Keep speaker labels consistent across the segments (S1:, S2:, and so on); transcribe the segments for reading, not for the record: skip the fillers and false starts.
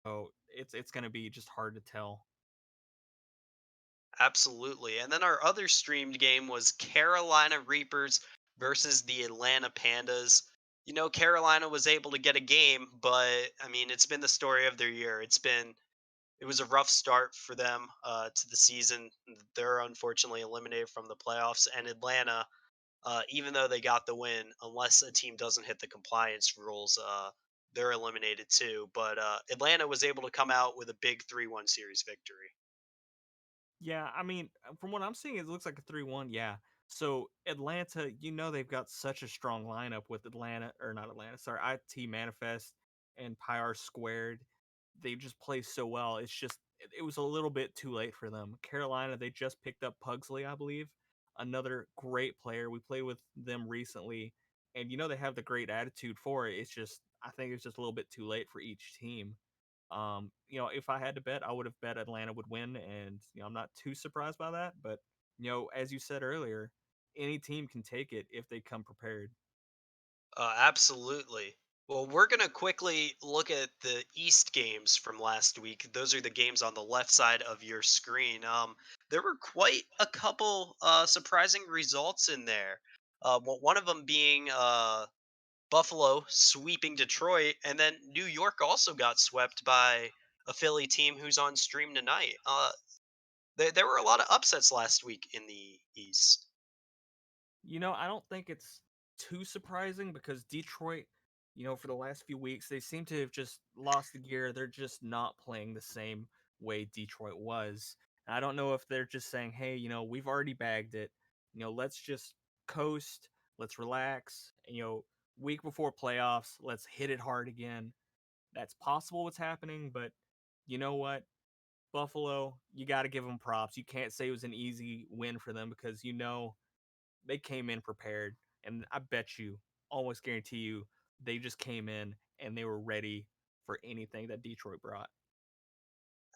S1: So it's going to be just hard to tell.
S2: Absolutely. And then our other streamed game was Carolina Reapers versus the Atlanta Pandas. You know, Carolina was able to get a game, but I mean, it's been the story of their year. It was a rough start for them to the season. They're unfortunately eliminated from the playoffs, and Atlanta, even though they got the win, unless a team doesn't hit the compliance rules, they're eliminated too. But Atlanta was able to come out with a big 3-1 series victory.
S1: Yeah, I mean, from what I'm seeing, it looks like a 3-1. Yeah. So Atlanta, they've got such a strong lineup with Atlanta, or not Atlanta, sorry, IT Manifest and Pyr Squared. They just play so well. It was a little bit too late for them. Carolina, they just picked up Pugsley, I believe, another great player. We played with them recently, and they have the great attitude for it. I think it's just a little bit too late for each team. If I had to bet, I would have bet Atlanta would win, and I'm not too surprised by that. But as you said earlier, any team can take it if they come prepared.
S2: Absolutely. Well, we're going to quickly look at the East games from last week. Those are the games on the left side of your screen. There were quite a couple surprising results in there. One of them being Buffalo sweeping Detroit, and then New York also got swept by a Philly team who's on stream tonight. There were a lot of upsets last week in the East.
S1: I don't think it's too surprising because Detroit, for the last few weeks, they seem to have just lost the gear. They're just not playing the same way Detroit was. And I don't know if they're just saying, hey, we've already bagged it. Let's just coast, let's relax. Week before playoffs, let's hit it hard again. That's possible what's happening, but you know what? Buffalo, you got to give them props. You can't say it was an easy win for them because they came in prepared, and I bet you, almost guarantee you, they just came in and they were ready for anything that Detroit brought.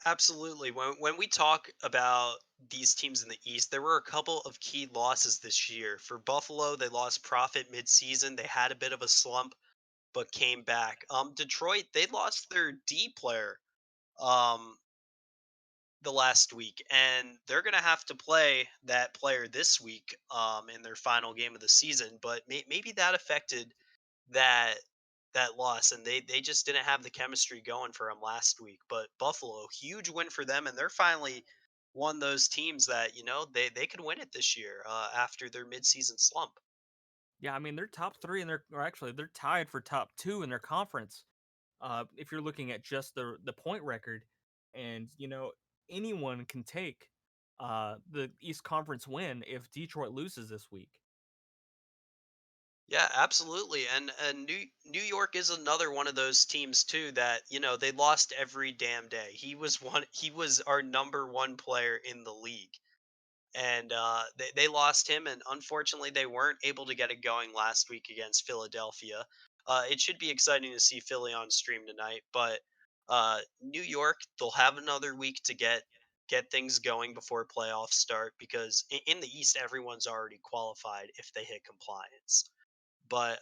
S2: Absolutely. When we talk about these teams in the East, there were a couple of key losses this year. For Buffalo, they lost Profit midseason. They had a bit of a slump, but came back. Detroit, they lost their D player um, the last week, and they're going to have to play that player this week in their final game of the season. But maybe that affected that loss, and they just didn't have the chemistry going for them last week. But Buffalo, huge win for them, and they're finally one those teams that they could win it this year after their midseason slump.
S1: Yeah, I mean they're top three, and or actually they're tied for top two in their conference. If you're looking at just the point record, and anyone can take the East Conference win if Detroit loses this week.
S2: Yeah, absolutely. And New York is another one of those teams too that, they lost every damn day. He was our number one player in the league. And they lost him, and unfortunately they weren't able to get it going last week against Philadelphia. It should be exciting to see Philly on stream tonight, but New York, they'll have another week to get things going before playoffs start because in the East everyone's already qualified if they hit compliance. But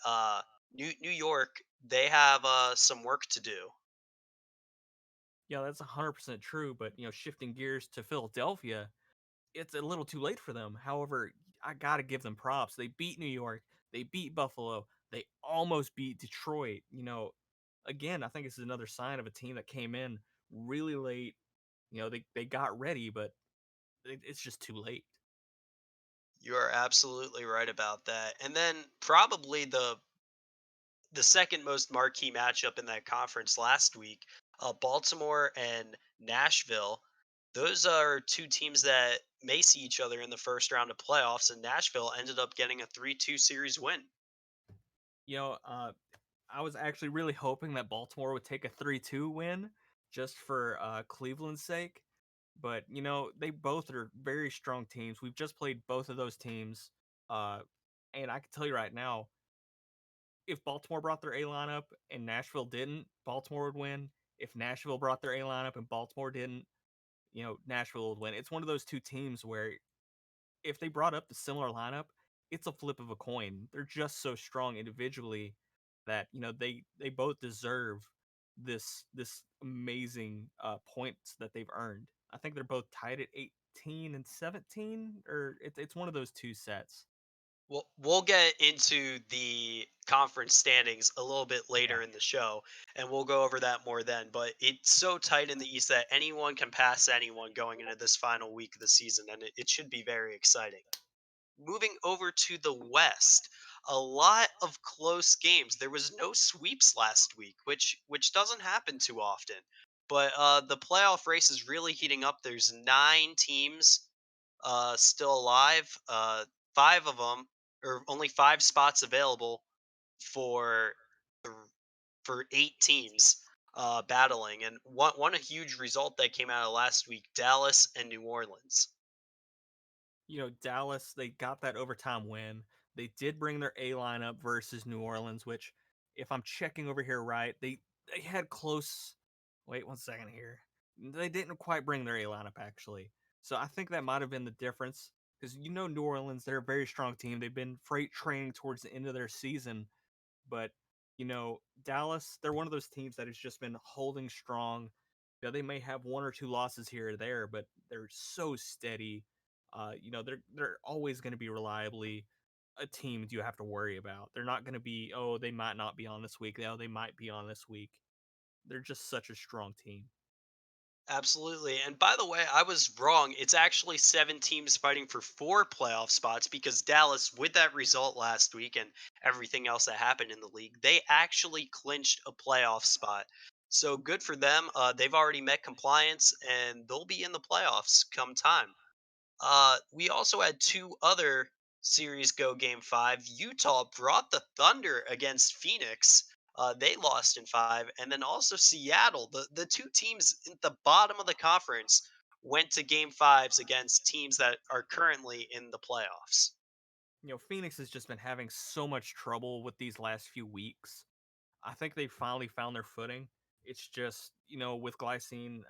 S2: New York, they have some work to do.
S1: Yeah, that's 100% true. But shifting gears to Philadelphia, it's a little too late for them. However, I gotta give them props. They beat New York. They beat Buffalo. They almost beat Detroit. Again, I think this is another sign of a team that came in really late. They got ready, but it's just too late.
S2: You are absolutely right about that. And then probably the second most marquee matchup in that conference last week, Baltimore and Nashville. Those are two teams that may see each other in the first round of playoffs, and Nashville ended up getting a 3-2 series win.
S1: You know, uh, I was actually really hoping that Baltimore would take a 3-2 win just for Cleveland's sake. But they both are very strong teams. We've just played both of those teams, uh, and I can tell you right now, if Baltimore brought their A lineup and Nashville didn't, Baltimore would win. If Nashville brought their A lineup and Baltimore didn't, Nashville would win. It's one of those two teams where if they brought up the similar lineup, it's a flip of a coin. They're just so strong individually that they both deserve this amazing points that they've earned. I think they're both tied at 18 and 17, or it's one of those two sets.
S2: We'll get into the conference standings a little bit
S1: Yeah.
S2: later in the show, and we'll go over that more then. But it's so tight in the East that anyone can pass anyone going into this final week of the season, and it should be very exciting. Moving over to the West, a lot of close games. There was no sweeps last week, which doesn't happen too often. But the playoff race is really heating up. There's 9 teams still alive. Five of them, or only 5 spots available for for 8 teams battling. And one a huge result that came out of last week: Dallas and New Orleans.
S1: Dallas, they got that overtime win. They did bring their A lineup versus New Orleans, which, if I'm checking over here right, they had close. Wait 1 second here. They didn't quite bring their A lineup actually, so I think that might have been the difference. Because New Orleans, they're a very strong team. They've been freight training towards the end of their season, but Dallas, they're one of those teams that has just been holding strong. They may have one or two losses here or there, but they're so steady. They're always going to be reliably a team you have to worry about. They're not going to be, oh, they might not be on this week. Oh, they might be on this week. They're just such a strong team.
S2: Absolutely. And by the way, I was wrong. It's actually 7 teams fighting for 4 playoff spots because Dallas, with that result last week and everything else that happened in the league, they actually clinched a playoff spot. So good for them. They've already met compliance and they'll be in the playoffs come time. We also had 2 other series go game 5. Utah brought the Thunder against Phoenix. They lost in 5. And then also Seattle, the 2 teams at the bottom of the conference, went to game 5s against teams that are currently in the playoffs.
S1: Phoenix has just been having so much trouble with these last few weeks. I think they finally found their footing. It's just, with Glycine,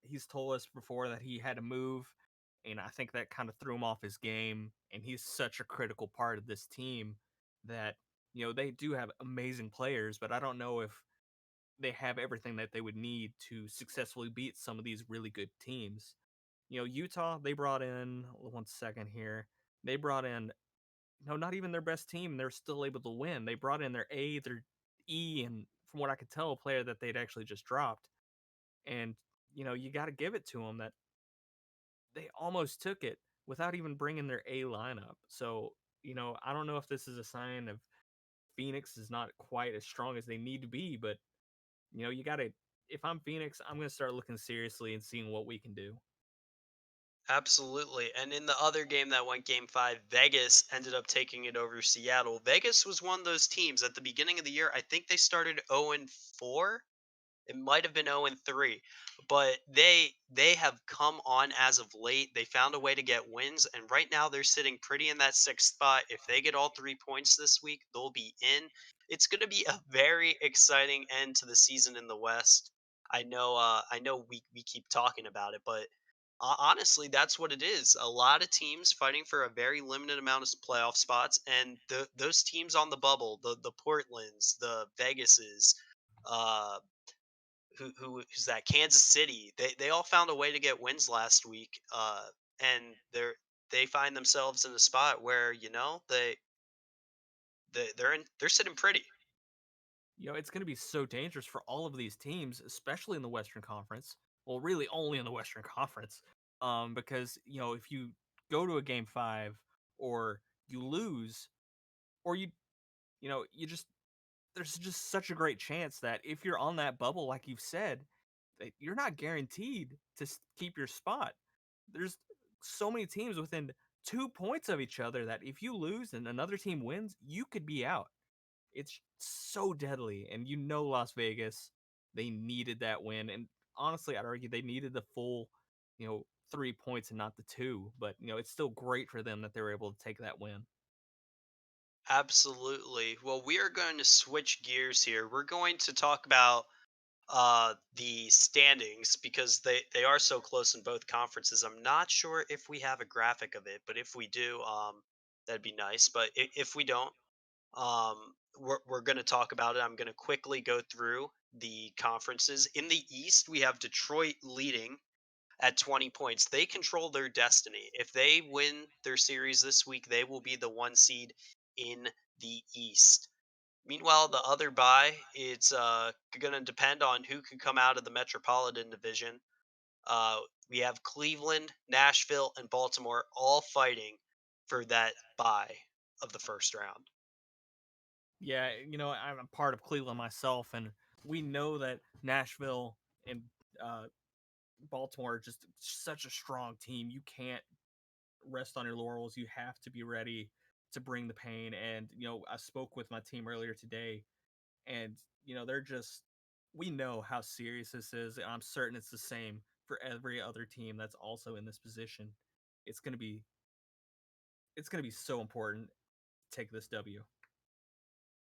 S1: he's told us before that he had to move, and I think that kind of threw him off his game. And he's such a critical part of this team that, they do have amazing players, but I don't know if they have everything that they would need to successfully beat some of these really good teams. Utah, they brought in, 1 second here, they brought in no, not even their best team. They're still able to win. They brought in their A, their E, and from what I could tell, a player that they'd actually just dropped. And you got to give it to them that they almost took it without even bringing their A lineup. So I don't know if this is a sign of Phoenix is not quite as strong as they need to be, but you got to. If I'm Phoenix, I'm going to start looking seriously and seeing what we can do.
S2: Absolutely. And in the other game that went game 5, Vegas ended up taking it over Seattle. Vegas was one of those teams at the beginning of the year. I think they started 0 and 4. It might have been 0 and 3, but they have come on as of late. They found a way to get wins, and right now they're sitting pretty in that 6th spot. If they get all 3 points this week, they'll be in. It's going to be a very exciting end to the season in the West. I know we keep talking about it, but honestly, that's what it is. A lot of teams fighting for a very limited amount of playoff spots, and those teams on the bubble, the Portlands, the Vegases, uh, who's that? Kansas City. They all found a way to get wins last week, and they find themselves in a spot where they're sitting pretty.
S1: It's going to be so dangerous for all of these teams, especially in the Western Conference. Well, really only in the Western Conference, because if you go to a game 5 or you lose, or you just there's just such a great chance that if you're on that bubble, like you've said, that you're not guaranteed to keep your spot. There's so many teams within 2 points of each other that if you lose and another team wins, you could be out. It's so deadly, and Las Vegas, they needed that win, and honestly, I'd argue they needed the full, 3 points and not the 2, but, it's still great for them that they were able to take that win.
S2: Absolutely. Well, we are going to switch gears here. We're going to talk about the standings because they are so close in both conferences. I'm not sure if we have a graphic of it, but if we do, that'd be nice. But if we don't, we're going to talk about it. I'm going to quickly go through the conferences. In the East, we have Detroit leading at 20 points. They control their destiny. If they win their series this week, they will be the one seed in the East. Meanwhile, the other bye, it's going to depend on who can come out of the Metropolitan Division. Uh, we have Cleveland, Nashville, and Baltimore all fighting for that bye of the first round.
S1: Yeah, I'm a part of Cleveland myself, and we know that Nashville and uh, Baltimore are just such a strong team. You can't rest on your laurels. You have to be ready to bring the pain. And I spoke with my team earlier today, and they're just we know how serious this is, and I'm certain it's the same for every other team that's also in this position. It's gonna be it's gonna be so important to take this W.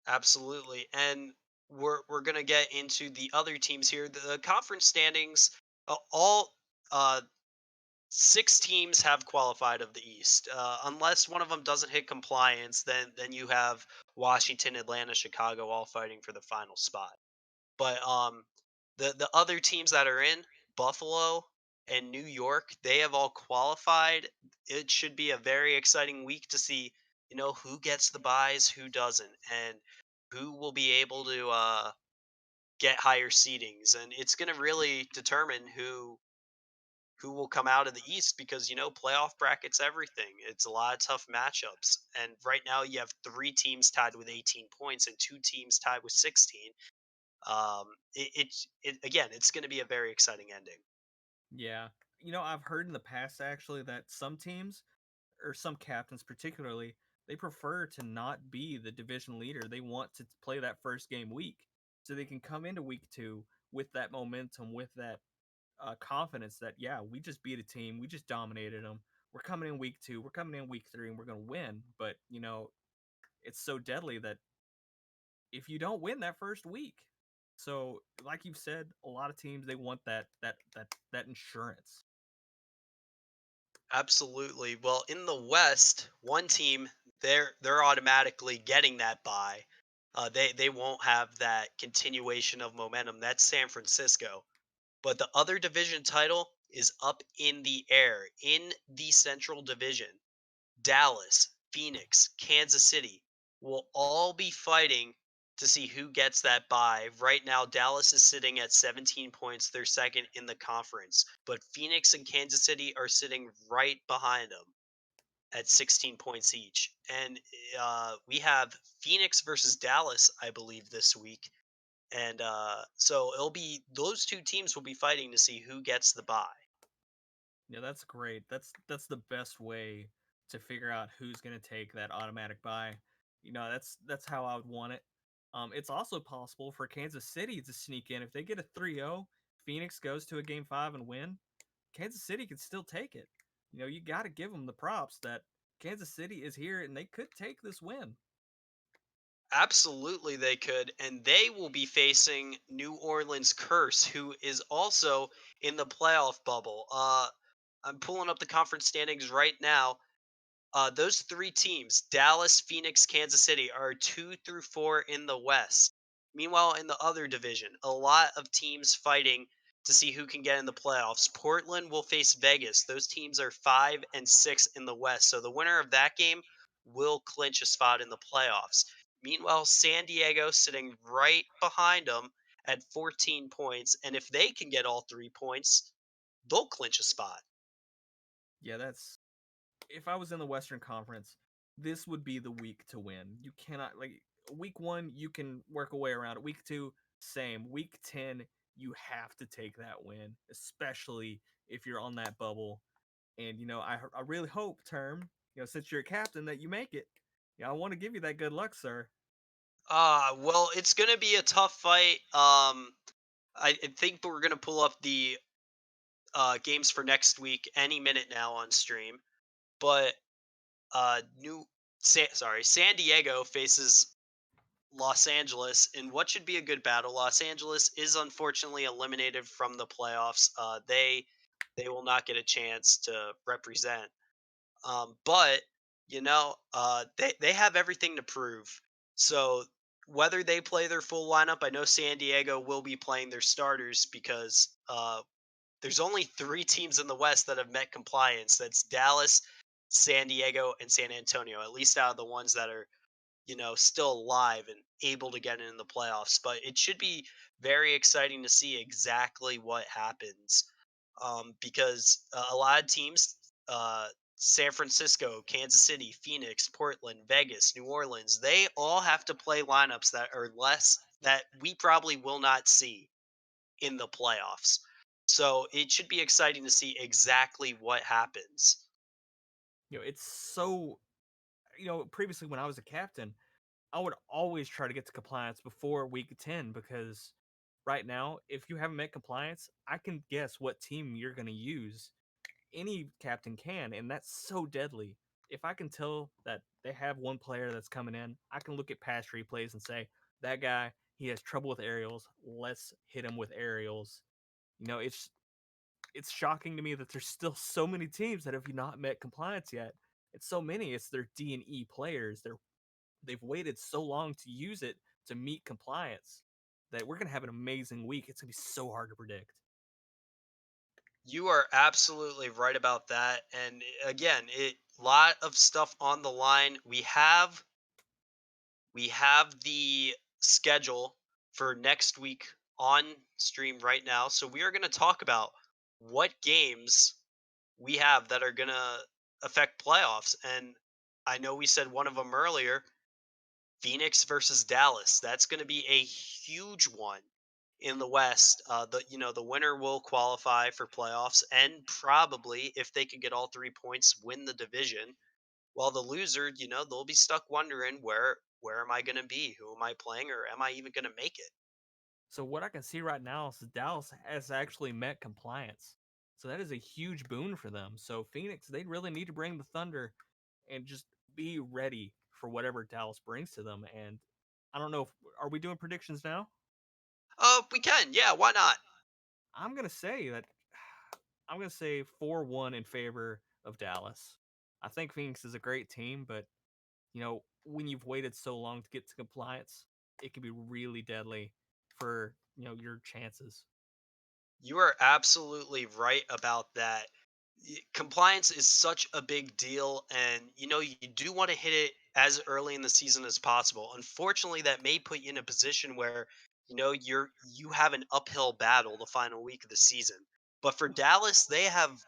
S2: Absolutely. And we're going to get into the other teams here. The conference standings, all uh, six teams have qualified of the East. Unless one of them doesn't hit compliance, then you have Washington, Atlanta, Chicago all fighting for the final spot. But the other teams that are in Buffalo and New York, they have all qualified. It should be a very exciting week to see, who gets the buys, who doesn't, and who will be able to get higher seedings. And it's going to really determine who will come out of the East because playoff brackets everything. It's a lot of tough matchups, and right now you have three teams tied with 18 points and two teams tied with 16. It again, it's going to be a very exciting ending.
S1: Yeah. I've heard in the past actually that some teams or some captains particularly, they prefer to not be the division leader. They want to play that first game weak so they can come into week 2 with that momentum, with that confidence that yeah, we just beat a team, we just dominated them. We're coming in week 2, we're coming in week 3, and we're going to win. But it's so deadly that if you don't win that first week, so like you've said, a lot of teams they want that insurance.
S2: Absolutely. Well, in the West, one team they're automatically getting that bye. They won't have that continuation of momentum. That's San Francisco. But the other division title is up in the air in the Central Division. Dallas, Phoenix, Kansas City will all be fighting to see who gets that bye. Right now, Dallas is sitting at 17 points. They're second in the conference. But Phoenix and Kansas City are sitting right behind them at 16 points each. And we have Phoenix versus Dallas, I believe, this week. And so it'll be those two teams will be fighting to see who gets the bye.
S1: Yeah, that's great. That's the best way to figure out who's going to take that automatic bye. That's how I would want it. It's also possible for Kansas City to sneak in if they get a 3-0. Phoenix goes to a game 5 and win. Kansas City could still take it. You got to give them the props that Kansas City is here and they could take this win.
S2: Absolutely, they could, and they will be facing New Orleans Curse, who is also in the playoff bubble. I'm pulling up the conference standings right now. Those three teams, Dallas, Phoenix, Kansas City, are 2 through 4 in the West. Meanwhile, in the other division, a lot of teams fighting to see who can get in the playoffs. Portland will face Vegas. Those teams are 5 and 6 in the West. So the winner of that game will clinch a spot in the playoffs. Meanwhile, San Diego sitting right behind them at 14 points. And if they can get all 3 points, they'll clinch a spot.
S1: Yeah, that's if I was in the Western Conference, this would be the week to win. You cannot like week 1 you can work a way around it. Week 2 same. Week 10 you have to take that win, especially if you're on that bubble. And I really hope term, since you're a captain that you make it. Yeah, I want to give you that good luck, sir.
S2: Well, it's gonna be a tough fight. I think we're gonna pull up the games for next week any minute now on stream. But San Diego faces Los Angeles in what should be a good battle. Los Angeles is unfortunately eliminated from the playoffs. They will not get a chance to represent. But they have everything to prove. So whether they play their full lineup, I know San Diego will be playing their starters because there's only 3 teams in the West that have met compliance. That's Dallas, San Diego, and San Antonio, at least out of the ones that are, still alive and able to get in the playoffs. But it should be very exciting to see exactly what happens, because a lot of teams, uh, San Francisco, Kansas City, Phoenix, Portland, Vegas, New Orleans, they all have to play lineups that are less that we probably will not see in the playoffs. So it should be exciting to see exactly what happens.
S1: It's so, previously when I was a captain, I would always try to get to compliance before week 10 because right now, if you haven't met compliance, I can guess what team you're going to use. Any captain can, and that's so deadly. If I can tell that they have one player that's coming in, I can look at past replays and say, that guy, he has trouble with aerials. Let's hit him with aerials. It's shocking to me that there's still so many teams that have not met compliance yet. It's so many. It's their D and E players. They've waited so long to use it to meet compliance that we're gonna have an amazing week. It's gonna be so hard to predict.
S2: You are absolutely right about that. And again, it lot of stuff on the line. We have the schedule for next week on stream right now. So we are going to talk about what games we have that are going to affect playoffs. And I know we said one of them earlier, Phoenix versus Dallas. That's going to be a huge one in the West. The winner will qualify for playoffs and probably, if they can get all 3 points, win the division. While the loser, they'll be stuck wondering where am I going to be? Who am I playing, or am I even going to make it?
S1: So what I can see right now is Dallas has actually met compliance. So that is a huge boon for them. So Phoenix, they really need to bring the Thunder and just be ready for whatever Dallas brings to them. And I don't know if are we doing predictions now?
S2: We can. Yeah, why not?
S1: I'm gonna say that I'm gonna say 4-1 in favor of Dallas. I think Phoenix is a great team, but when you've waited so long to get to compliance, it can be really deadly for, your chances.
S2: You are absolutely right about that. Compliance is such a big deal, and you do want to hit it as early in the season as possible. Unfortunately, that may put you in a position where you have an uphill battle the final week of the season. But for Dallas, they have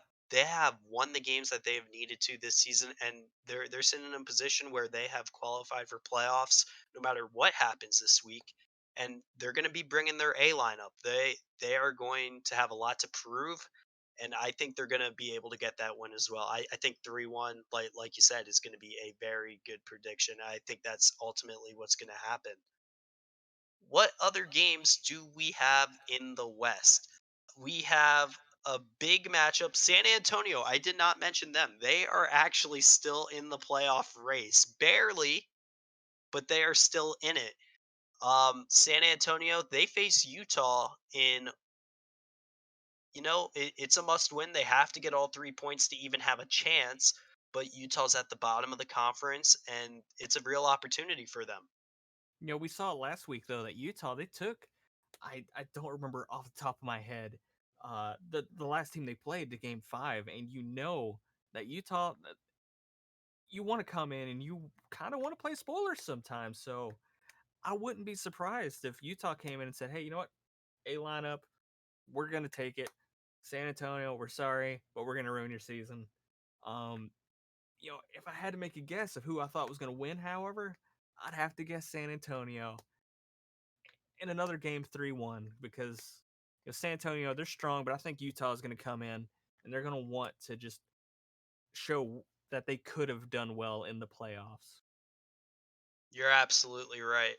S2: won the games that they have needed to this season, and they're sitting in a position where they have qualified for playoffs no matter what happens this week, and they're going to be bringing their A lineup. They are going to have a lot to prove, and I think they're going to be able to get that win as well. I think 3-1, like you said, is going to be a very good prediction. I think that's ultimately what's going to happen. What other games do we have in the West? We have a big matchup. San Antonio, I did not mention them. They are actually still in the playoff race, barely, but they are still in it. San Antonio, they face Utah in, it's a must win. They have to get all 3 points to even have a chance, but Utah's at the bottom of the conference, and it's a real opportunity for them.
S1: We saw last week though that Utah they took I don't remember off the top of my head the last team they played to game 5, and that Utah you want to come in and you kind of want to play spoilers sometimes. So I wouldn't be surprised if Utah came in and said, "Hey, you know what? A lineup, we're gonna take it. San Antonio, we're sorry, but we're gonna ruin your season." Um, if I had to make a guess of who I thought was gonna win, however, I'd have to guess San Antonio in another game 3-1 because San Antonio, they're strong, but I think Utah is gonna come in and they're gonna want to just show that they could have done well in the playoffs.
S2: You're absolutely right.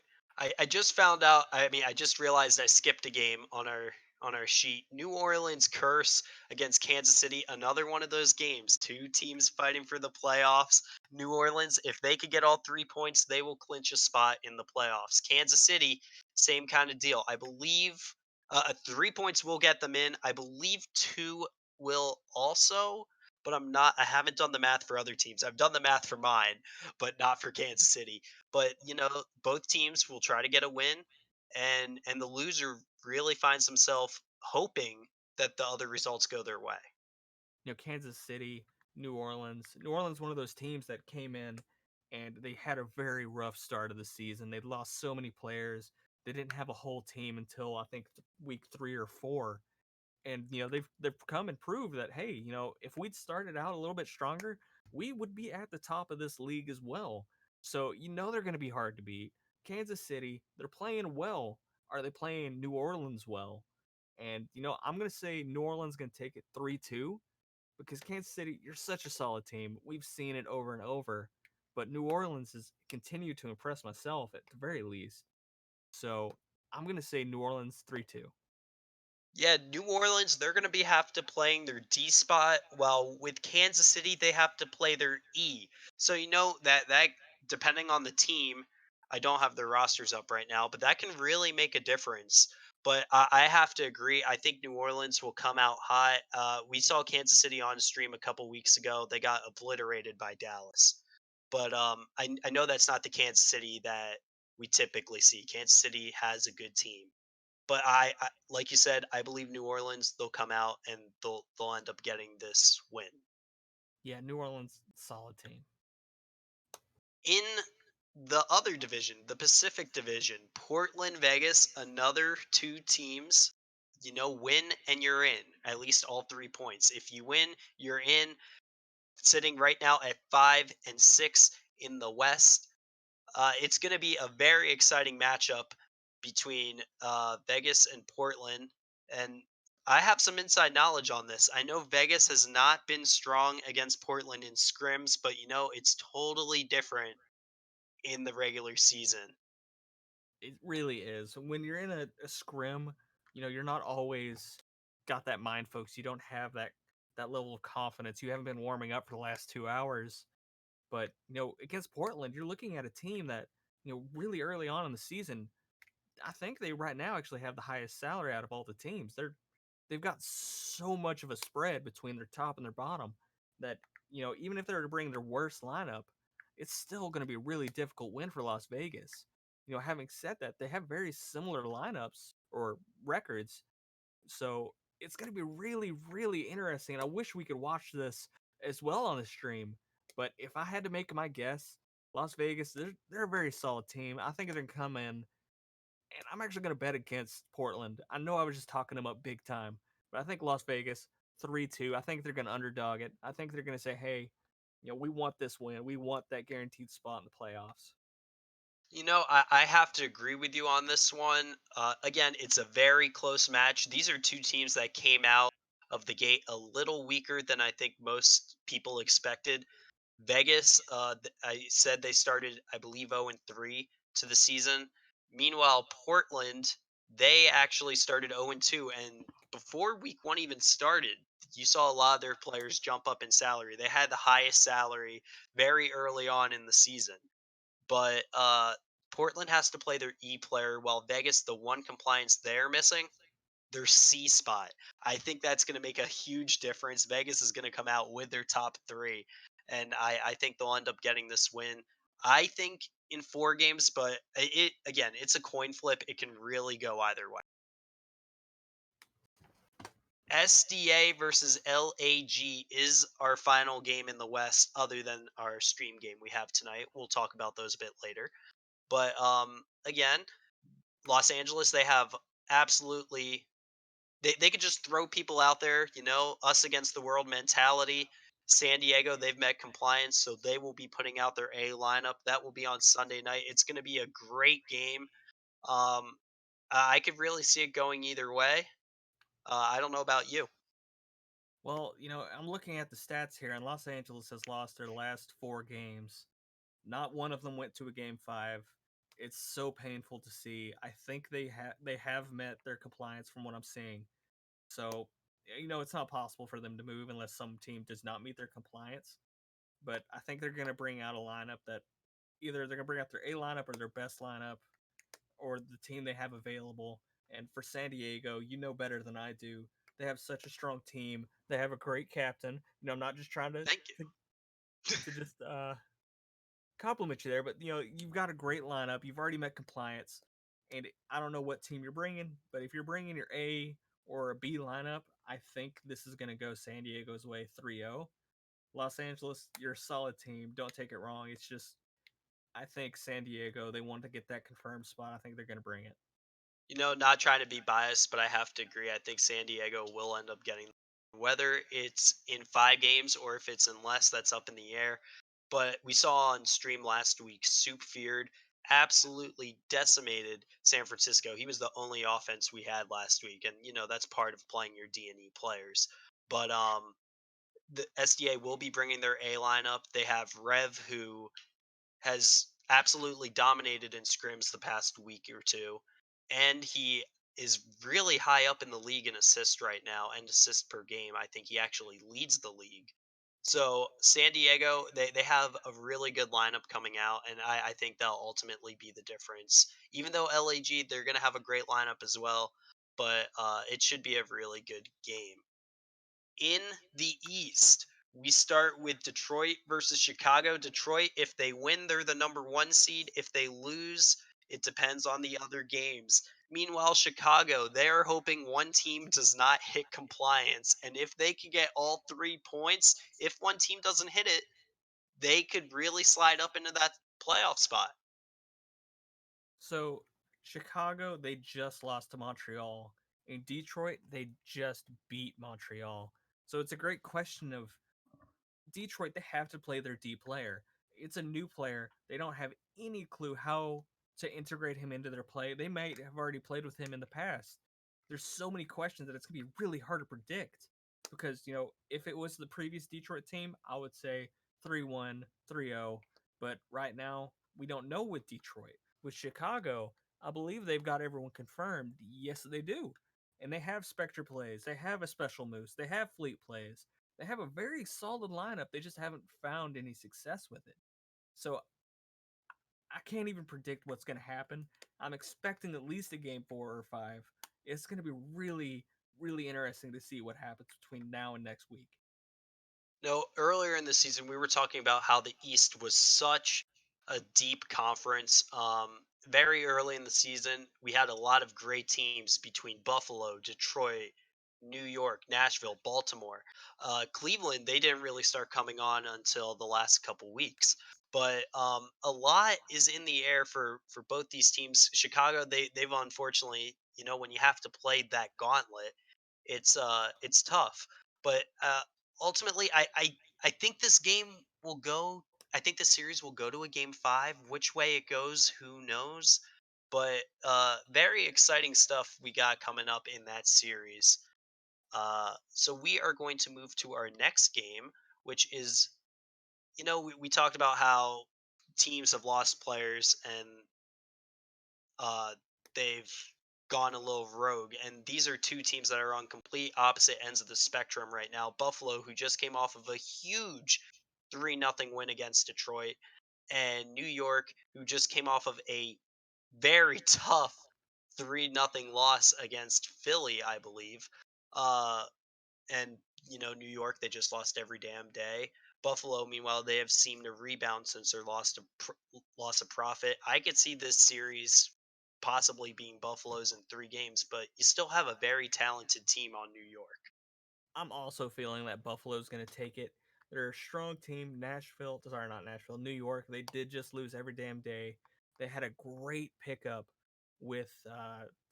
S2: I just found out. I mean, I just realized I skipped a game on our sheet. New Orleans Curse against Kansas City. Another one of those games. Two teams fighting for the playoffs. New Orleans, if they could get all 3 points, they will clinch a spot in the playoffs. Kansas City, same kind of deal. I believe 3 points will get them in. I believe two will also. but I haven't done the math for other teams. I've done the math for mine, but not for Kansas City. But, both teams will try to get a win, and the loser really finds himself hoping that the other results go their way.
S1: Kansas City, New Orleans. New Orleans, one of those teams that came in and they had a very rough start of the season. They'd lost so many players. They didn't have a whole team until I think week 3 or 4. And they've come and proved that, hey, if we'd started out a little bit stronger, we would be at the top of this league as well. So they're going to be hard to beat. Kansas City, they're playing well. Are they playing New Orleans well? And I'm going to say New Orleans going to take it 3-2 because Kansas City, you're such a solid team. We've seen it over and over, but New Orleans has continued to impress myself at the very least. So I'm going to say New Orleans 3-2.
S2: Yeah, New Orleans, they're going to be have to playing their D spot, while with Kansas City they have to play their E. So that depending on the team, I don't have their rosters up right now, but that can really make a difference. But I have to agree. I think New Orleans will come out hot. We saw Kansas City on stream a couple weeks ago. They got obliterated by Dallas. But I know that's not the Kansas City that we typically see. Kansas City has a good team. But like you said, I believe New Orleans, they'll come out and they'll end up getting this win.
S1: Yeah, New Orleans, solid team.
S2: In the other division, the Pacific Division, Portland, Vegas, another two teams, win and you're in. At least all 3 points. If you win, you're in. Sitting right now at 5-6 in the West. It's going to be a very exciting matchup between Vegas and Portland. And I have some inside knowledge on this. I know Vegas has not been strong against Portland in scrims, but it's totally different in the regular season.
S1: It really is. When you're in a scrim, you're not always got that mind focus. You don't have that level of confidence. You haven't been warming up for the last 2 hours. But against Portland, you're looking at a team that really early on in the season, I think they right now actually have the highest salary out of all the teams. They've got so much of a spread between their top and their bottom that even if they're to bring their worst lineup, it's still going to be a really difficult win for Las Vegas. Having said that, they have very similar lineups or records, so it's going to be really, really interesting. And I wish we could watch this as well on the stream. But if I had to make my guess, Las Vegas, they're a very solid team. I think they're going to come in, and I'm actually going to bet against Portland. I know I was just talking them up big time, but I think Las Vegas 3-2. I think they're going to underdog it. I think they're going to say, "Hey, we want this win. We want that guaranteed spot in the playoffs."
S2: I have to agree with you on this one. Again, it's a very close match. These are two teams that came out of the gate a little weaker than I think most people expected. Vegas, I said they started, I believe, 0-3 to the season. Meanwhile, Portland, they actually started 0-2. And before week one even started, you saw a lot of their players jump up in salary. They had the highest salary very early on in the season. But Portland has to play their E player, while Vegas, the one compliance they're missing, their C spot. I think that's going to make a huge difference. Vegas is going to come out with their top three, and I think they'll end up getting this win. I think in 4 games, but it again, it's a coin flip. It can really go either way. SDA versus LAG is our final game in the West, other than our stream game we have tonight. We'll talk about those a bit later. But again, Los Angeles, they have absolutely they could just throw people out there, us against the world mentality. San Diego, they've met compliance, so they will be putting out their A lineup. That will be on Sunday night. It's going to be a great game. Um, I could really see it going either way. I don't know about you.
S1: Well, I'm looking at the stats here, and Los Angeles has lost their last 4 games. Not one of them went to a game 5. It's so painful to see. I think they have met their compliance from what I'm seeing. So, it's not possible for them to move unless some team does not meet their compliance. But I think they're going to bring out a lineup that either they're going to bring out their A lineup or their best lineup or the team they have available. And for San Diego, you know better than I do They have such a strong team. They have a great captain. I'm not just trying
S2: Thank you.
S1: to, to just compliment you there, but you've got a great lineup. You've already met compliance, and I don't know what team you're bringing, but if you're bringing your A or a B lineup, I think this is going to go San Diego's way 3-0. Los Angeles, you're a solid team. Don't take it wrong. It's just I think San Diego, they want to get that confirmed spot. I think they're going to bring it.
S2: Not trying to be biased, but I have to agree. I think San Diego will end up getting, whether it's in 5 games or if it's in less, that's up in the air. But we saw on stream last week, Soup Feared absolutely decimated San Francisco. He was the only offense we had last week, and that's part of playing your D&E players. But the SDA will be bringing their A lineup. They have Rev, who has absolutely dominated in scrims the past week or two, and he is really high up in the league in assists right now and assists per game. I think he actually leads the league. So San Diego, they have a really good lineup coming out, and I think that'll ultimately be the difference. Even though LAG, they're going to have a great lineup as well, but it should be a really good game. In the East, we start with Detroit versus Chicago. Detroit, if they win, they're the number 1 seed. If they lose, it depends on the other games. Meanwhile, Chicago, they're hoping one team does not hit compliance. And if they could get all 3 points, if one team doesn't hit it, they could really slide up into that playoff spot.
S1: So, Chicago, they just lost to Montreal. In Detroit, they just beat Montreal. So, it's a great question of Detroit, they have to play their D player. It's a new player. They don't have any clue how to integrate him into their play. They might have already played with him in the past. There's so many questions that it's going to be really hard to predict because, if it was the previous Detroit team, I would say 3-1, 3-0. But right now, we don't know with Detroit. With Chicago, I believe they've got everyone confirmed. Yes, they do. And they have Spectre plays. They have a special moose. They have fleet plays. They have a very solid lineup. They just haven't found any success with it. So I can't even predict what's going to happen. I'm expecting at least a game 4 or 5. It's going to be really, really interesting to see what happens between now and next week.
S2: No, earlier in the season, we were talking about how the East was such a deep conference. Very early in the season, we had a lot of great teams between Buffalo, Detroit, New York, Nashville, Baltimore. Cleveland, they didn't really start coming on until the last couple weeks. But a lot is in the air for both these teams. Chicago, they've unfortunately, when you have to play that gauntlet, it's tough. But ultimately, I think this game will go. I think the series will go to a game 5. Which way it goes, who knows? But very exciting stuff we got coming up in that series. So we are going to move to our next game, which is, we talked about how teams have lost players and they've gone a little rogue. And these are two teams that are on complete opposite ends of the spectrum right now. Buffalo, who just came off of a huge 3-0 win against Detroit, and New York, who just came off of a very tough 3-0 loss against Philly, I believe. Uh, and New York, they just lost every damn day. Buffalo, meanwhile, they have seemed to rebound since their loss of profit. I could see this series possibly being Buffalo's in 3 games, but you still have a very talented team on New York.
S1: I'm also feeling that Buffalo's going to take it. They're a strong team. Nashville, sorry, not Nashville, New York, they did just lose every damn day. They had a great pickup with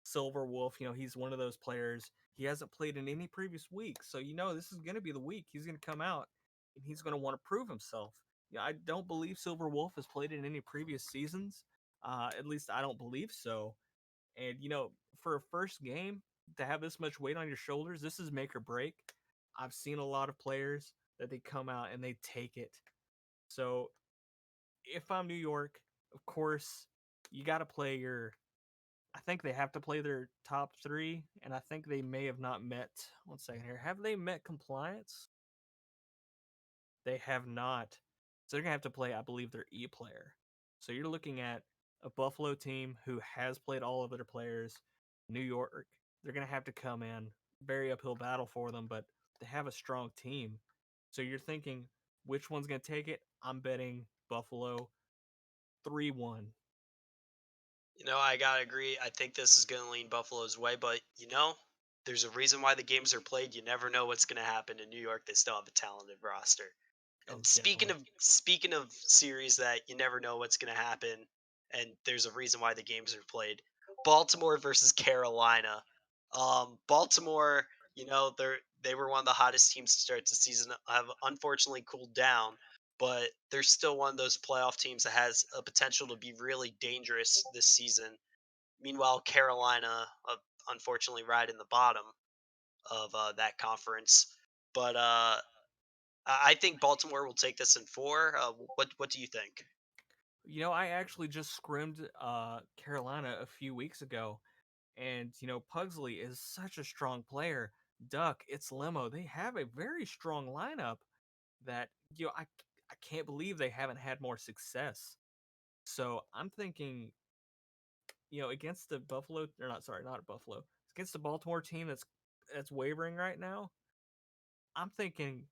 S1: Silver Wolf. He's one of those players. He hasn't played in any previous week. So, this is going to be the week he's going to come out and he's going to want to prove himself. I don't believe Silver Wolf has played in any previous seasons. At least I don't believe so. And for a first game to have this much weight on your shoulders, this is make or break. I've seen a lot of players that they come out and they take it. So if I'm New York, of course, you got to play your. I think they have to play their top 3, and I think they may have not met. 1 second here. Have they met compliance? They have not. So they're gonna have to play, I believe, their E player. So you're looking at a Buffalo team who has played all of their players. New York, they're gonna have to come in very uphill battle for them, but they have a strong team. So you're thinking, which one's going to take it? I'm betting Buffalo 3-1.
S2: I gotta agree. I think this is gonna lean Buffalo's way, but there's a reason why the games are played. You never know what's gonna happen in New York. They still have a talented roster.
S1: Oh,
S2: And speaking
S1: definitely.
S2: of speaking of series that you never know what's gonna happen, and there's a reason why the games are played. Baltimore versus Carolina. Baltimore, they were one of the hottest teams to start the season. Have unfortunately cooled down, but they're still one of those playoff teams that has a potential to be really dangerous this season. Meanwhile, Carolina, unfortunately, right in the bottom of that conference. But I think Baltimore will take this in four. What do you think?
S1: I actually just scrimmed Carolina a few weeks ago, and Pugsley is such a strong player. Duck, it's Limo. They have a very strong lineup that I can't believe they haven't had more success. So I'm thinking, against the Buffalo, or not, sorry, not Buffalo, against the Baltimore team that's wavering right now. I'm thinking,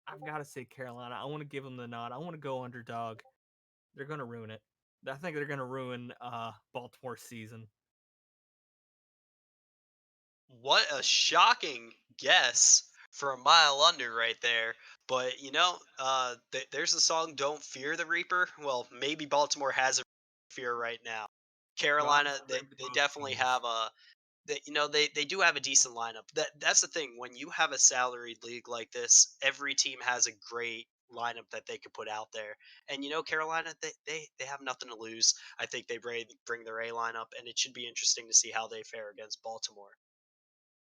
S1: I've got to say Carolina. I want to give them the nod. I want to go underdog. They're gonna ruin it. I think they're gonna ruin Baltimore's season.
S2: What a shocking guess for a mile under right there. But there's the song "Don't Fear the Reaper." Well, maybe Baltimore has a fear right now.
S1: I
S2: Carolina,
S1: scrimmed
S2: they
S1: both
S2: definitely
S1: teams.
S2: have a they do have a decent lineup. That's the thing. When you have a salaried league like this, every team has a great lineup that they could put out there. And Carolina, they have nothing to lose. I think they bring their A lineup, and it should be interesting to see how they fare against Baltimore.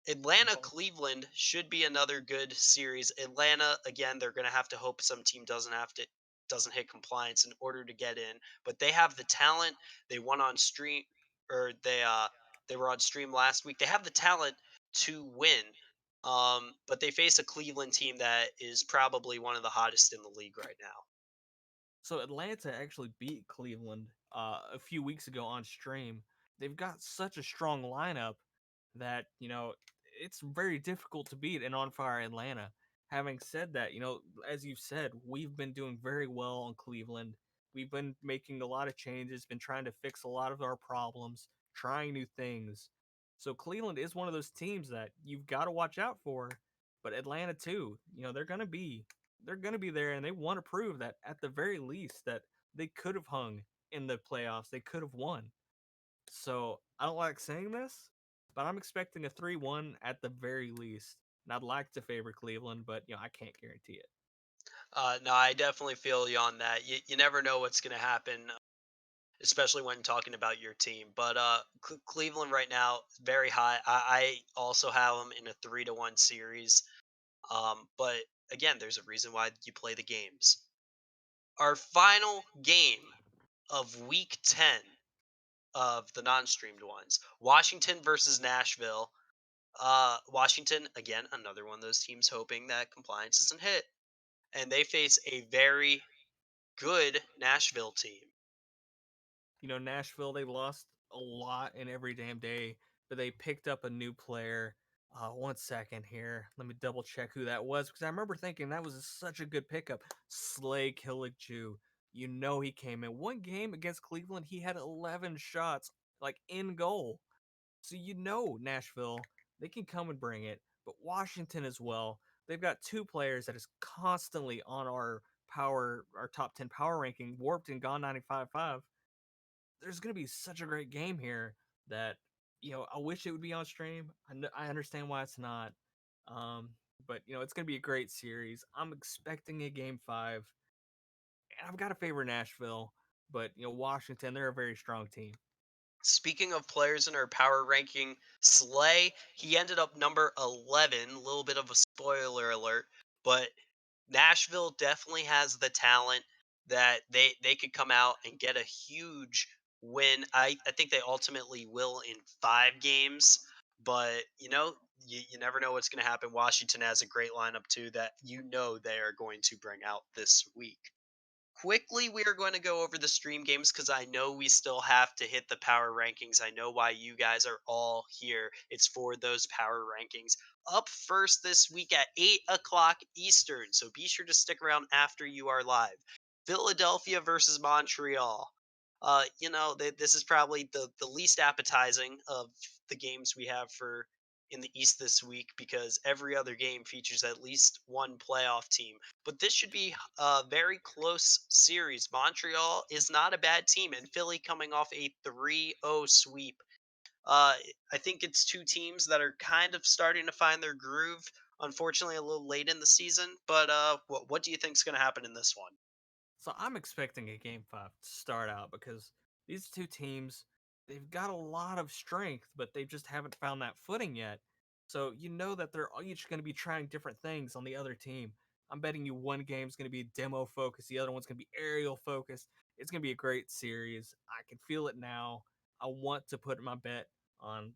S2: Atlanta
S1: Bal-
S2: Cleveland should be another good series. Atlanta again, they're going to have to hope some team doesn't hit compliance in order to get in, but they have the talent. They won on stream or they were on stream last week. They have the talent to win. But they face a Cleveland team that is probably one of the hottest in the league right now.
S1: So Atlanta actually beat Cleveland a few weeks ago on stream. They've got such a strong lineup that it's very difficult to beat an on fire Atlanta. Having said that, as you've said, we've been doing very well on Cleveland. We've been making a lot of changes, been trying to fix a lot of our problems, trying new things. So Cleveland is one of those teams that you've got to watch out for. But Atlanta too, they're gonna be there, and they want to prove that at the very least that they could have hung in the playoffs. They could have won. So I don't like saying this, but I'm expecting a 3-1 at the very least. And I'd like to favor Cleveland, but I can't guarantee it.
S2: No, I definitely feel you on that. You never know what's going to happen, especially when talking about your team. But Cleveland right now very high. I also have them in a 3-1 series. But again, there's a reason why you play the games. Our final game of Week 10 of the non-streamed ones: Washington versus Nashville. Washington again, another one of those teams hoping that compliance isn't hit, and they face a very good Nashville team.
S1: Nashville, they lost a lot in every damn day, but they picked up a new player. 1 second here. Let me double check who that was because I remember thinking that was such a good pickup. Slay Killick. He came in one game against Cleveland. He had 11 shots, like in goal. So Nashville, they can come and bring it. But Washington as well. They've got two players that is constantly on our top 10 power ranking, warped and gone 95.5. There's going to be such a great game here that I wish it would be on stream. I understand why it's not. Um, but it's going to be a great series. I'm expecting a game 5. And I've got to favor Nashville, but Washington, they're a very strong team.
S2: Speaking of players in our power ranking, Slay, he ended up number 11. A little bit of a spoiler alert, but Nashville definitely has the talent that they could come out and get a huge win. I think they ultimately will in 5 games, but you never know what's going to happen. Washington has a great lineup too that they are going to bring out this week. quickly we are going to go over the stream games because I know we still have to hit the power rankings. I know why you guys are all here. It's for those power rankings. Up first this week at 8 o'clock Eastern. So be sure to stick around after you are live. Philadelphia versus Montreal. This is probably the least appetizing of the games we have for in the East this week because every other game features at least one playoff team. But this should be a very close series. Montreal is not a bad team, and Philly coming off a 3-0 sweep. Uh, I think it's two teams that are kind of starting to find their groove. Unfortunately, a little late in the season, but what do you think is going to happen in this one?
S1: So I'm expecting a game five to start out because these two teams, they've got a lot of strength, but they just haven't found that footing yet. So you know that they're each going to be trying different things on the other team. I'm betting you one game's going to be demo focused, the other one's going to be aerial focused. It's going to be a great series. I can feel it now. I want to put my bet on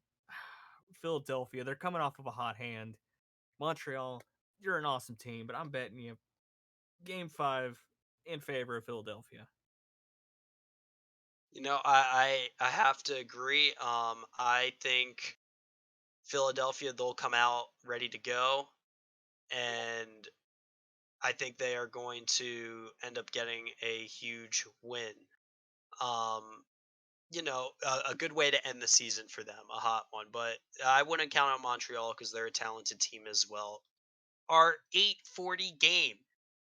S1: Philadelphia. They're coming off of a hot hand. Montreal, you're an awesome team, but I'm betting you game five in favor of Philadelphia.
S2: I have to agree. I think Philadelphia they'll come out ready to go, and I think they are going to end up getting a huge win. Um, a good way to end the season for them, a hot one. But I wouldn't count out Montreal because they're a talented team as well. Our 8:40 game,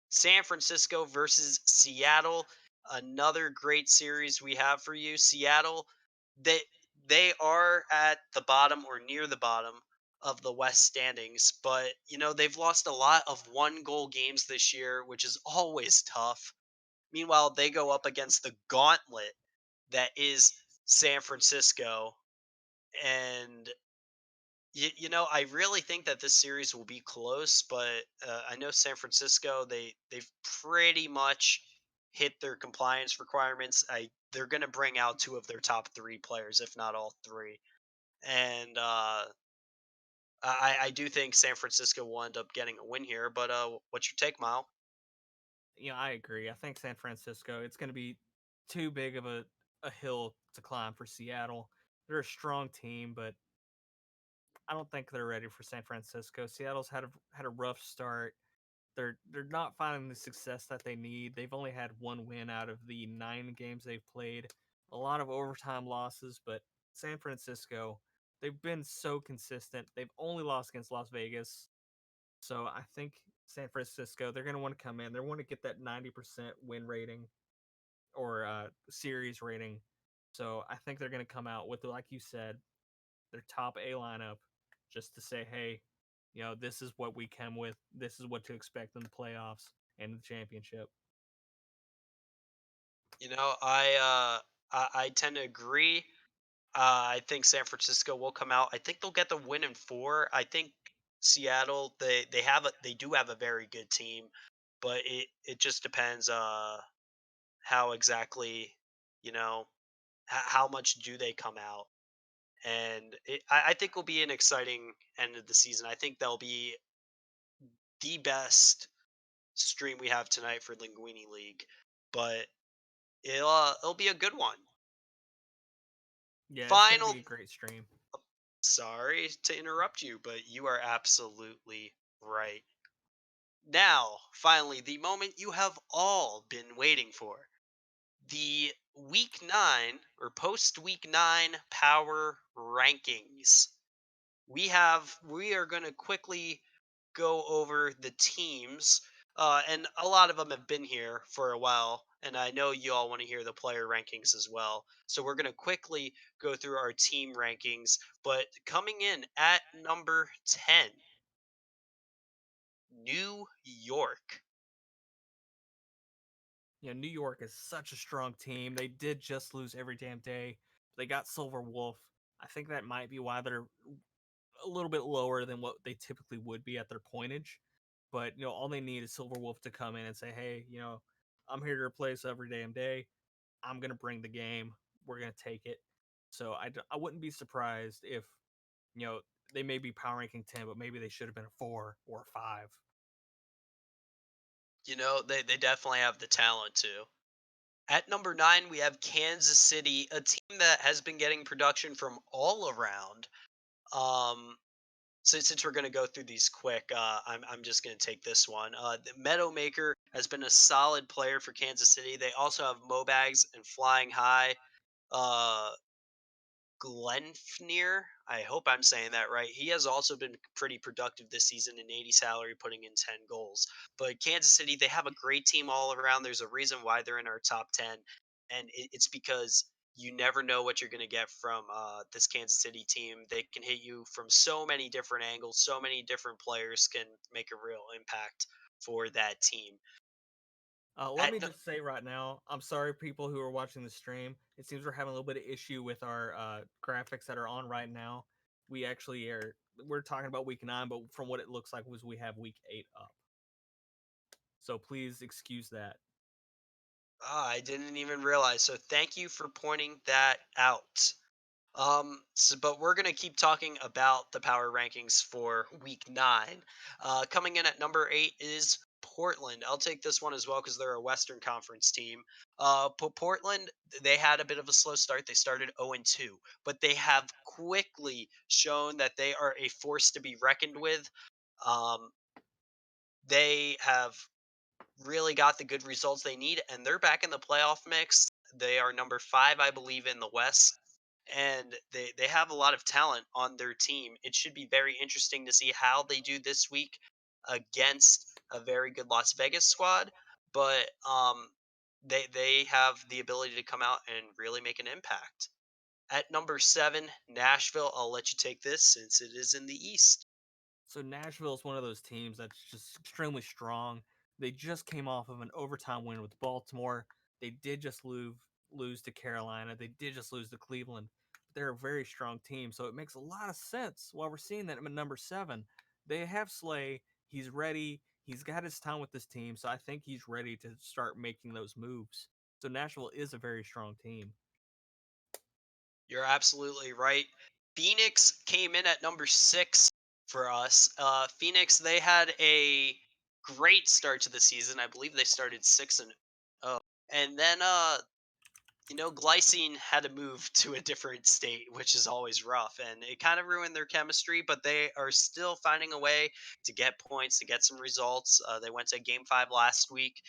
S2: San Francisco versus Seattle. Another great series we have for you. Seattle, they they are at the bottom or near the bottom of the West standings, but they've lost a lot of one goal games this year, which is always tough. Meanwhile, they go up against the gauntlet that is San Francisco, and I really think that this series will be close, but I know San Francisco they've pretty much hit their compliance requirements. They're going to bring out two of their top three players, if not all three, and I do think San Francisco will end up getting a win here. But what's your take, Mile?
S1: I agree. I think San Francisco, it's going to be too big of a hill to climb for Seattle. They're a strong team, but I don't think they're ready for San Francisco. Seattle's had a rough start. They're not finding the success that they need. They've only had one win out of the 9 games they've played. A lot of overtime losses, but San Francisco, they've been so consistent. They've only lost against Las Vegas. So I think San Francisco, they're going to want to come in. They want to get that 90% win rating or series rating. So I think they're going to come out with, like you said, their top A lineup just to say, hey, this is what we come with. This is what to expect in the playoffs and the championship.
S2: I tend to agree. I think San Francisco will come out. I think they'll get the win in four. I think Seattle they do have a very good team, but it just depends how exactly you know how much do they come out, and I think will be an exciting end of the season. I think they'll be the best stream we have tonight for Linguini League, but it'll be a good one.
S1: Yeah, it's going to
S2: Final
S1: be a great stream.
S2: Sorry to interrupt you, but you are absolutely right. Now, finally, the moment you have all been waiting for, the week 9 or post week 9 power rankings. We are going to quickly go over the teams, and a lot of them have been here for a while, and I know you all want to hear the player rankings as well. So we're going to quickly go through our team rankings. But coming in at number 10, New York.
S1: New York is such a strong team. They did just lose every damn day. They got Silver Wolf. I think that might be why they're a little bit lower than what they typically would be at their pointage. But all they need is Silver Wolf to come in and say, "Hey, I'm here to replace every damn day. I'm gonna bring the game. We're gonna take it." So I wouldn't be surprised if you know they may be power ranking 10, but maybe they should have been a 4 or a 5.
S2: They definitely have the talent to. At number 9, we have Kansas City, a team that has been getting production from all around. Um, since we're going to go through these quick, I'm just going to take this one. The Meadowmaker has been a solid player for Kansas City. They also have Mobags and Flying High. Uh, Glenfnir. I hope I'm saying that right. He has also been pretty productive this season in 80 salary, putting in 10 goals. But Kansas City, they have a great team all around. There's a reason why they're in our top 10, and it's because you never know what you're going to get from this Kansas City team. They can hit you from so many different angles. So many different players can make a real impact for that team.
S1: Let
S2: At
S1: me
S2: no,
S1: just say right now, I'm sorry, people who are watching the stream. It seems we're having a little bit of issue with our graphics that are on right now. We actually are we're talking about week 9, but from what it looks like was we have week 8 up. So please excuse that.
S2: I didn't even realize. So thank you for pointing that out. But we're gonna keep talking about the power rankings for week 9. Coming in at number 8 is Portland. I'll take this one as well because they're a Western Conference team. Portland, they had a bit of a slow start. They started 0-2, but they have quickly shown that they are a force to be reckoned with. Um, they have really got the good results they need, and they're back in the playoff mix. They are number 5, I believe, in the West, and they have a lot of talent on their team. It should be very interesting to see how they do this week against a very good Las Vegas squad, but they have the ability to come out and really make an impact. At number 7, Nashville. I'll let you take this since it is in the East.
S1: So Nashville is one of those teams that's just extremely strong. They just came off of an overtime win with Baltimore. They did just lose to Carolina. They did just lose to Cleveland. But they're a very strong team, so it makes a lot of sense while we're seeing that at number 7. They have Slay. He's ready. He's got his time with this team, so I think he's ready to start making those moves. So Nashville is a very strong team.
S2: You're absolutely right. Phoenix came in at number 6 for us. Phoenix, they had a great start to the season. I believe they started 6 and 0. And then Glycine had to move to a different state, which is always rough, and it kind of ruined their chemistry. But they are still finding a way to get points, to get some results. They went to Game 5 last week,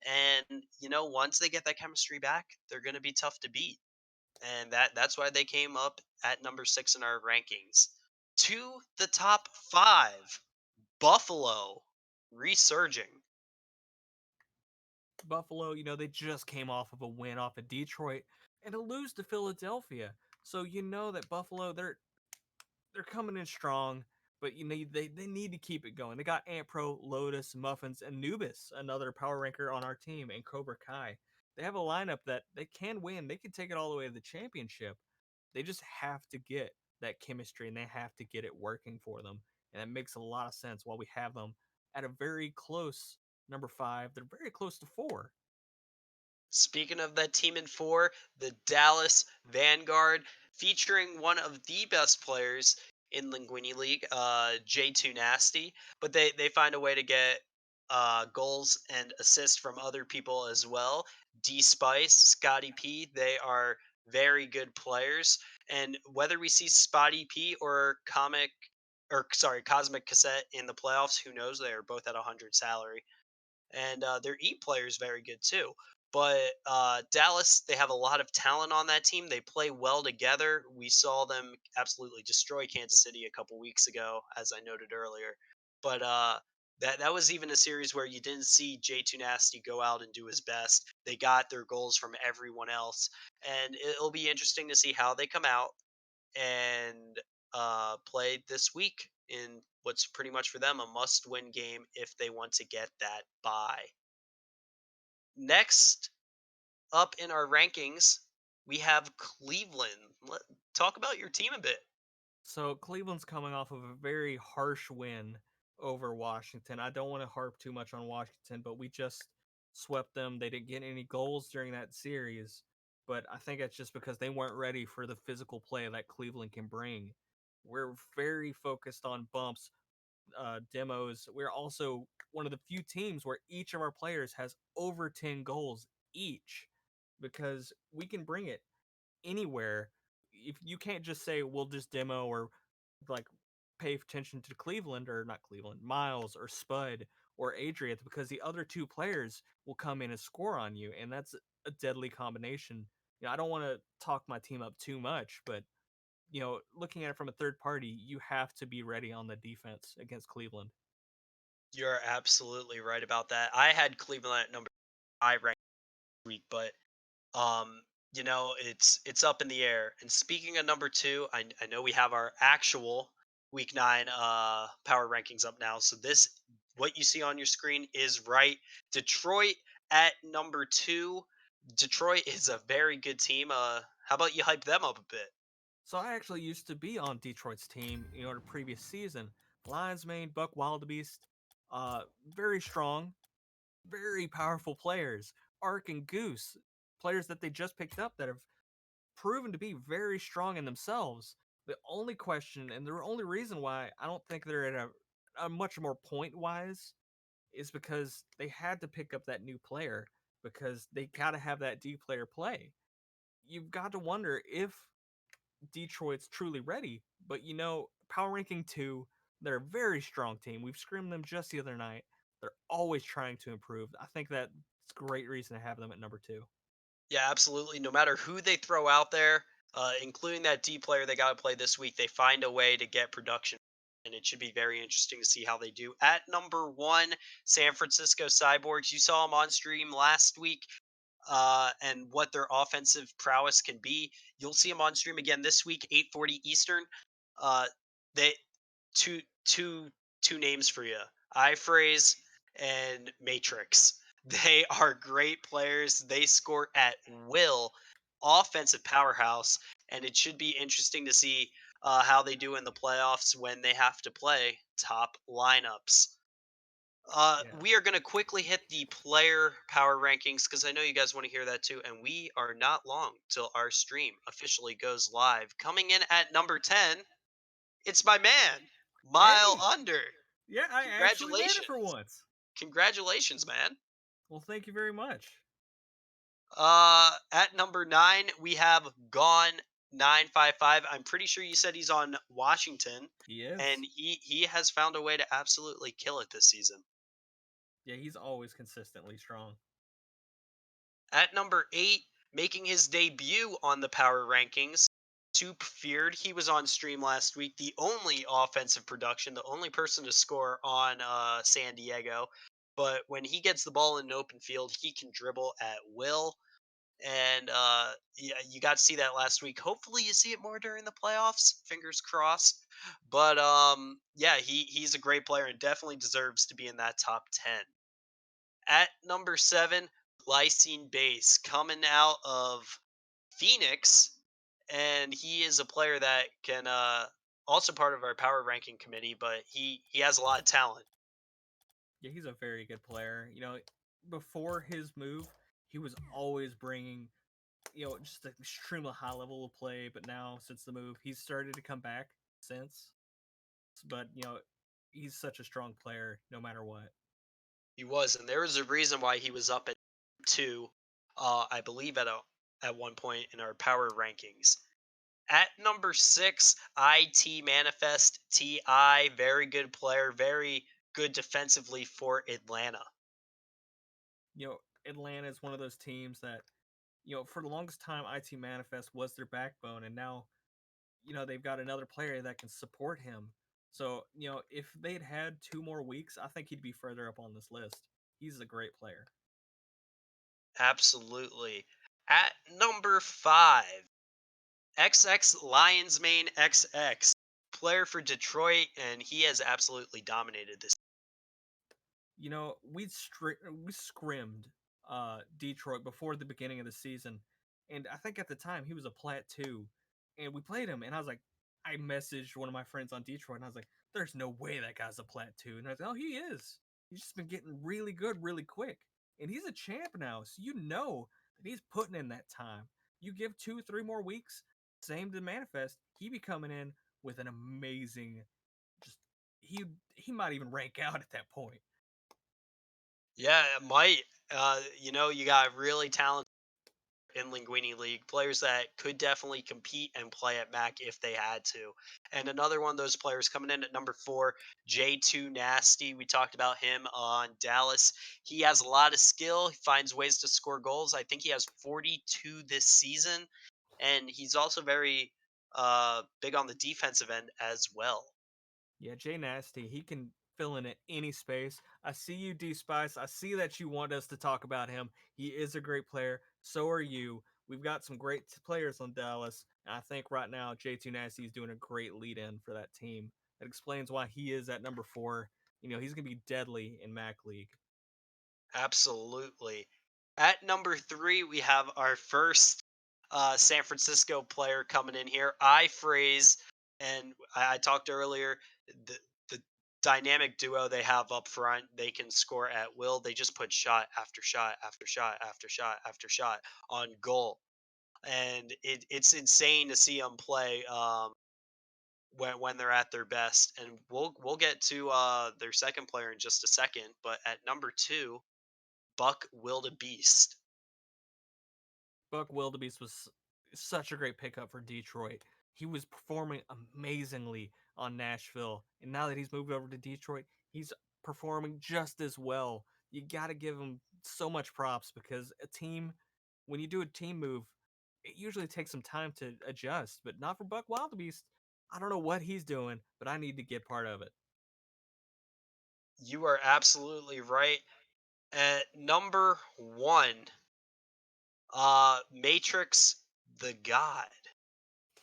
S2: and once they get that chemistry back, they're going to be tough to beat, and that's why they came up at number 6 in our rankings. To the top 5, Buffalo resurging.
S1: Buffalo, they just came off of a win off of Detroit and a lose to Philadelphia. So you know that Buffalo, they're coming in strong, but they need to keep it going. They got Ant Pro, Lotus, Muffins, and Nubis, another power ranker on our team, and Cobra Kai. They have a lineup that they can win. They can take it all the way to the championship. They just have to get that chemistry and they have to get it working for them. And it makes a lot of sense while we have them at a very close number 5. They're very close to 4.
S2: Speaking of that team in 4, the Dallas Vanguard, featuring one of the best players in Linguini League, J2 Nasty, but they find a way to get goals and assists from other people as well. D Spice, Scotty P, they are very good players, and whether we see Spotty P Cosmic Cassette in the playoffs, who knows? They are both at 100 salary, and their E player is very good too. But Dallas, they have a lot of talent on that team. They play well together. We saw them absolutely destroy Kansas City a couple weeks ago, as I noted earlier. But that was even a series where you didn't see J2 Nasty go out and do his best. They got their goals from everyone else, and it'll be interesting to see how they come out and play this week in what's pretty much for them a must-win game if they want to get that bye. Next up in our rankings, we have Cleveland. Talk about your team a bit.
S1: So Cleveland's coming off of a very harsh win over Washington. I don't want to harp too much on Washington, but we just swept them. They didn't get any goals during that series, but I think that's just because they weren't ready for the physical play that Cleveland can bring. We're very focused on bumps. demos, we're also one of the few teams where each of our players has over 10 goals each because we can bring it anywhere. If you can't just say we'll just demo or like pay attention to Cleveland or not Cleveland, Miles or Spud or Adrian because the other two players will come in and score on you, and that's a deadly combination. I don't want to talk my team up too much, but looking at it from a third party, you have to be ready on the defense against Cleveland.
S2: You're absolutely right about that. I had Cleveland at number I ranked week, but um, it's up in the air. And speaking of number two, I know we have our actual week 9 power rankings up now. So this what you see on your screen is right. Detroit at number 2. Detroit is a very good team. How about you hype them up a bit?
S1: So I actually used to be on Detroit's team, the previous season. Lions main Buck Wildebeest, very strong, very powerful players. Ark and Goose, players that they just picked up that have proven to be very strong in themselves. The only question and the only reason why I don't think they're at a much more point wise is because they had to pick up that new player because they got to have that D player play. You've got to wonder if Detroit's truly ready, but Power Ranking 2, they're a very strong team. We've scrimmed them just the other night. They're always trying to improve. I think that's a great reason to have them at number 2.
S2: Yeah, absolutely. No matter who they throw out there, including that D player they got to play this week, they find a way to get production. And it should be very interesting to see how they do. At number 1, San Francisco Cyborgs. You saw them on stream last week, and what their offensive prowess can be. You'll see them on stream again this week, 8:40 Eastern. Uh, they two two two names for you: iPhrase and Matrix. They are great players. They score at will, offensive powerhouse, and it should be interesting to see how they do in the playoffs when they have to play top lineups.
S1: Yeah.
S2: We are going to quickly hit the player power rankings because I know you guys want to hear that too. And we are not long till our stream officially goes live. Coming in at number 10, it's my man, Mile
S1: Hey,
S2: Under.
S1: yeah, I actually made it for
S2: Congratulations.
S1: once.
S2: Congratulations, man.
S1: Well, thank you very much.
S2: At number 9, we have Gone 955. I'm pretty sure you said he's on Washington,
S1: He
S2: and
S1: is.
S2: he has found a way to absolutely kill it this season.
S1: Yeah, he's always consistently strong.
S2: At number 8, making his debut on the power rankings, Soup Feared. He was on stream last week, the only offensive production, the only person to score on San Diego. But when he gets the ball in an open field, he can dribble at will. And yeah, you got to see that last week. Hopefully, you see it more during the playoffs. Fingers crossed. But yeah, he's a great player and definitely deserves to be in that top 10. At number 7, Glycine Base coming out of Phoenix, and he is a player that can also part of our power ranking committee, but he has a lot of talent.
S1: Yeah, he's a very good player. Before his move, he was always bringing, just an extremely high level of play. But now, since the move, he's started to come back since. But, he's such a strong player no matter what.
S2: He was, and there was a reason why he was up at 2, I believe at one point in our power rankings. At number 6, IT Manifest TI, very good player, very good defensively for Atlanta.
S1: Atlanta is one of those teams that, for the longest time, IT Manifest was their backbone. And now, they've got another player that can support him. So, if they'd had 2 more weeks, I think he'd be further up on this list. He's a great player.
S2: Absolutely. At number 5, XX Lions main XX, player for Detroit, and he has absolutely dominated this.
S1: We scrimmed Detroit before the beginning of the season, and I think at the time he was a plat 2, and we played him, and I messaged one of my friends on Detroit, and I was like, "There's no way that guy's a plat 2," and I was like, "Oh, he is. He's just been getting really good, really quick, and he's a champ now, so that he's putting in that time. You give 2, 3 more weeks, same to Manifest, he be coming in with an amazing, just he might even rank out at that point.
S2: Yeah, it might. You got really talented in Linguini League, players that could definitely compete and play at MAC if they had to. And another one of those players coming in at number 4, J2 Nasty. We talked about him on Dallas. He has a lot of skill. He finds ways to score goals. I think he has 42 this season, and he's also very big on the defensive end as well.
S1: Yeah, Jay Nasty, he can fill in at any space. I see you, D Spice. I see that you want us to talk about him. He is a great player. So are you. We've got some great players on Dallas. And I think right now J2 Nasty is doing a great lead in for that team. That explains why he is at number 4. He's going to be deadly in MAC League.
S2: Absolutely. At number 3, we have our first San Francisco player coming in here. I phrase, and I talked earlier, the dynamic duo they have up front, they can score at will. They just put shot after shot after shot after shot after shot on goal. And it's insane to see them play when they're at their best. And we'll get to their second player in just a second. But at number 2, Buck Wildebeest.
S1: Buck Wildebeest was such a great pickup for Detroit. He was performing amazingly on Nashville, and now that he's moved over to Detroit, he's performing just as well. You got to give him so much props because when you do a team move, it usually takes some time to adjust, but not for Buck Wildebeest. I don't know what he's doing, but I need to get part of it.
S2: You are absolutely right. At number 1, Matrix the God.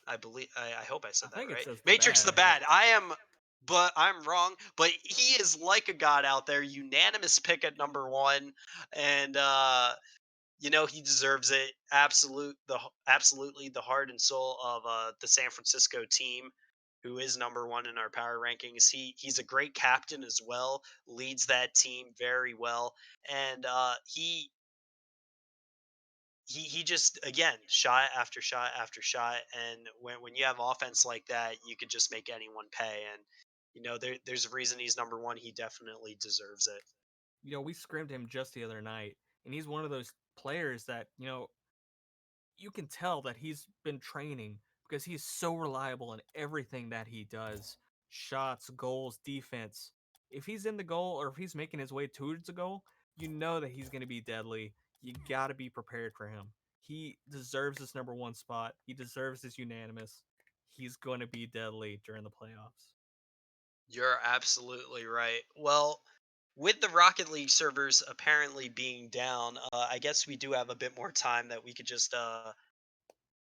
S2: I believe I hope I
S1: I
S2: said that
S1: think it
S2: right.
S1: says the
S2: Matrix the
S1: bad, but
S2: Bad. I'm wrong, but he is like a god out there. Unanimous pick at number 1, and he deserves it. Absolutely the heart and soul of the San Francisco team, who is number 1 in our power rankings. He's a great captain as well. Leads that team very well, and he just, again, shot after shot after shot. And when you have offense like that, you could just make anyone pay. And there's a reason he's number 1. He definitely deserves it.
S1: we scrimmed him just the other night, and he's one of those players that you can tell that he's been training because he's so reliable in everything that he does. Shots, goals, defense. If he's in the goal or if he's making his way towards the goal, you know that he's going to be deadly. You got to be prepared for him. He deserves this number 1 spot. He deserves this unanimous. He's going to be deadly during the playoffs.
S2: You're absolutely right. Well, with the Rocket League servers apparently being down, I guess we do have a bit more time that we could just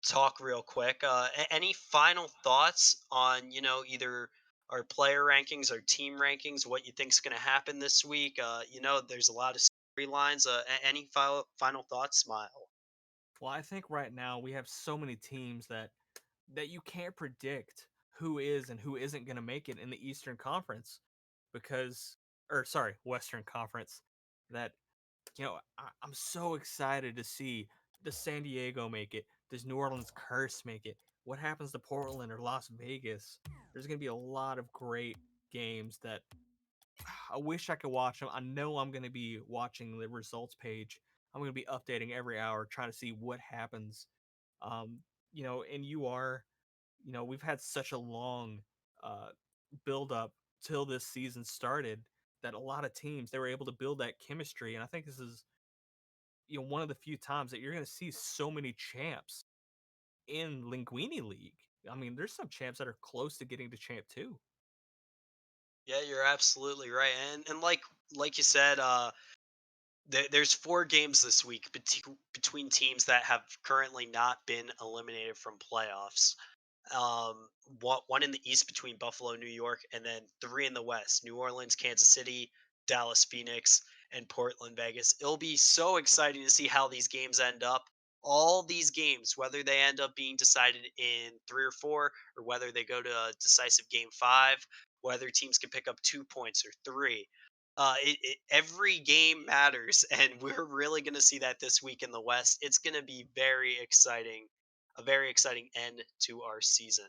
S2: talk real quick. Any final thoughts on either our player rankings or team rankings? What you think's going to happen this week? There's a lot of storylines. Any final thoughts? Smile.
S1: Well, I think right now we have so many teams that you can't predict who is and who isn't going to make it in the Eastern Conference because or sorry, Western Conference that I'm so excited to see does San Diego make it? Does New Orleans Curse make it? What happens to Portland or Las Vegas? There's going to be a lot of great games that I wish I could watch them. I know I'm going to be watching the results page. I'm going to be updating every hour trying to see what happens. And we've had such a long uh, build up till this season started that a lot of teams they were able to build that chemistry, and I think this is one of the few times that you're going to see so many champs in Linguini League. I mean, there's some champs that are close to getting to champ too.
S2: Yeah, you're absolutely right. And like you said, there's 4 games this week between teams that have currently not been eliminated from playoffs. One in the East between Buffalo, New York, and then 3 in the West: New Orleans, Kansas City, Dallas, Phoenix, and Portland, Vegas. It'll be so exciting to see how these games end up. All these games, whether they end up being decided in 3 or 4, or whether they go to a decisive game 5, whether teams can pick up 2 points or 3. Every game matters, and we're really going to see that this week in the West. It's going to be very exciting, a very exciting end to our season.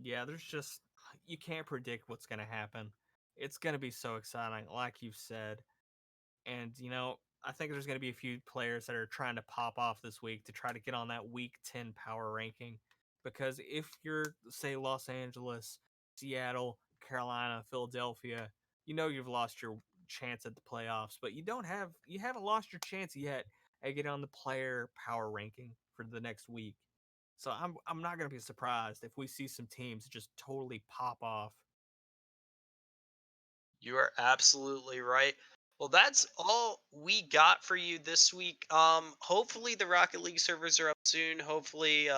S1: Yeah, there's just you can't predict what's going to happen. It's going to be so exciting, like you said. And, I think there's going to be a few players that are trying to pop off this week to try to get on that week 10 power ranking. Because if you're, say, Los Angeles, Seattle, Carolina, Philadelphia, you've lost your chance at the playoffs, but you haven't lost your chance yet at getting on the player power ranking for the next week. So I'm not going to be surprised if we see some teams just totally pop off.
S2: You are absolutely right. Well, that's all we got for you this week. Hopefully the Rocket League servers are up soon. Hopefully,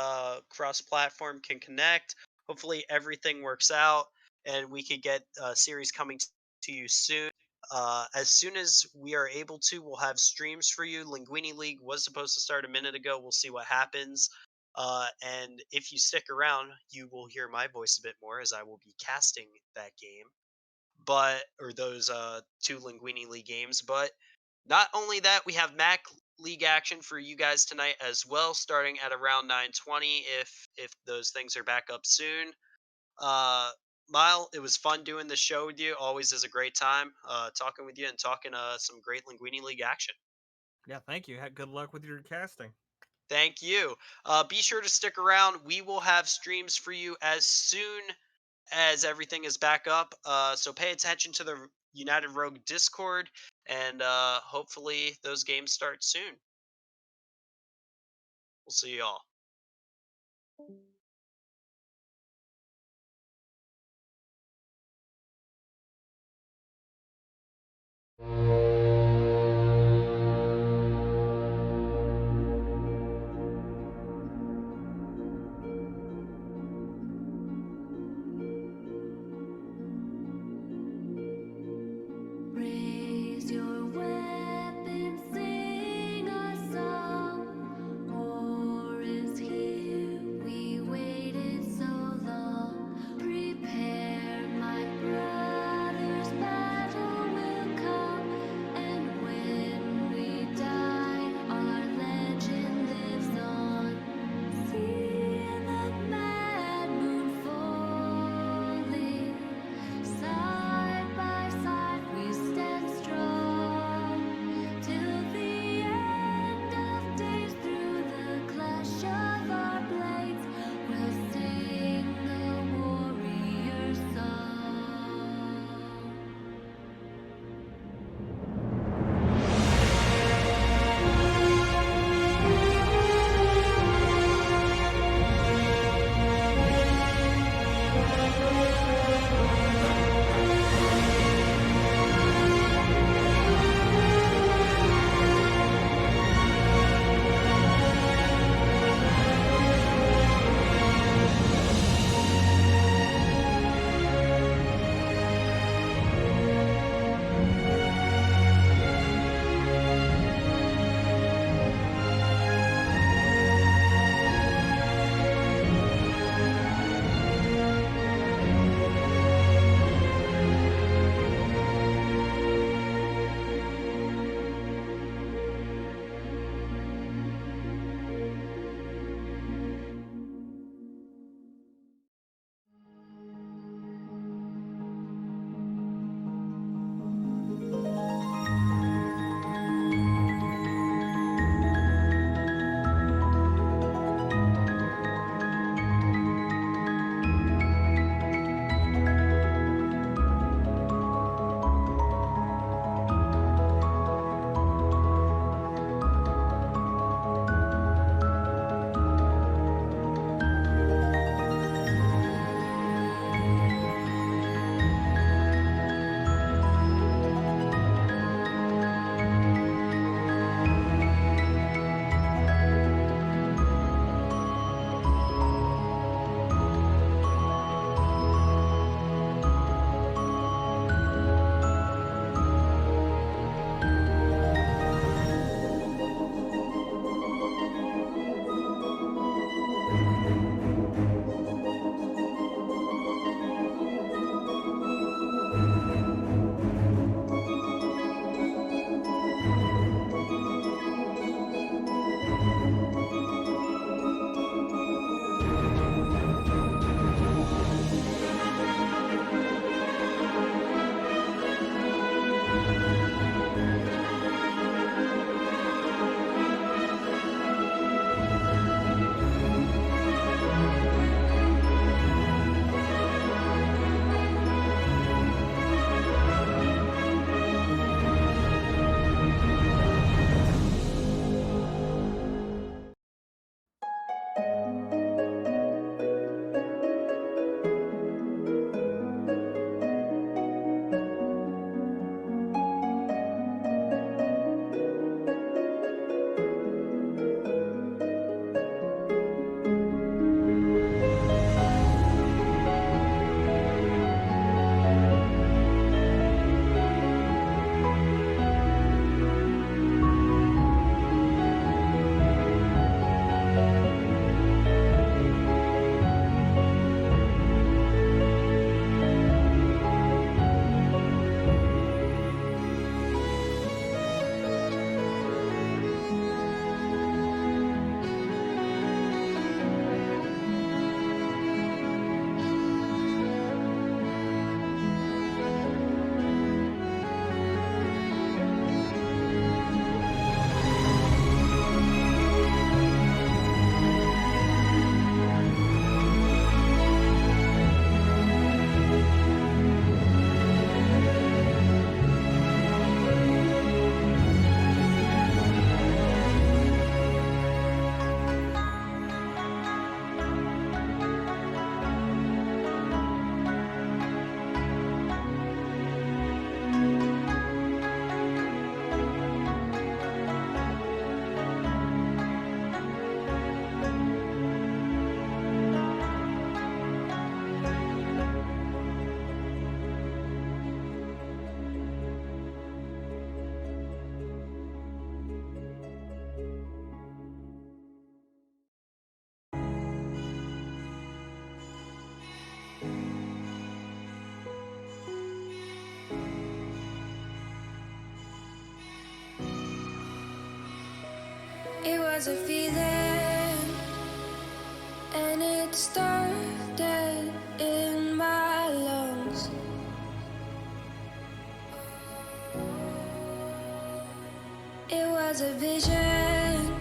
S2: cross-platform can connect. Hopefully everything works out, and we could get a series coming to you soon. As soon as we are able to, we'll have streams for you. Linguini League was supposed to start a minute ago. We'll see what happens. And if you stick around, you will hear my voice a bit more as I will be casting that game, but or those two Linguini League games. But not only that, we have Mac League action for you guys tonight as well, starting at around 9:20. If those things are back up soon. Uh, Mile, it was fun doing the show with you. Always is a great time talking with you and talking some great Linguini League action.
S1: Yeah, thank you. Good luck with your casting.
S2: Thank you. Be sure to stick around. We will have streams for you as soon as everything is back up. So pay attention to the United Rogue Discord, and hopefully those games start soon. We'll see y'all.
S3: Raise your weapon, sing a song. War is here, we was a feeling, and it started in my lungs. It was a vision.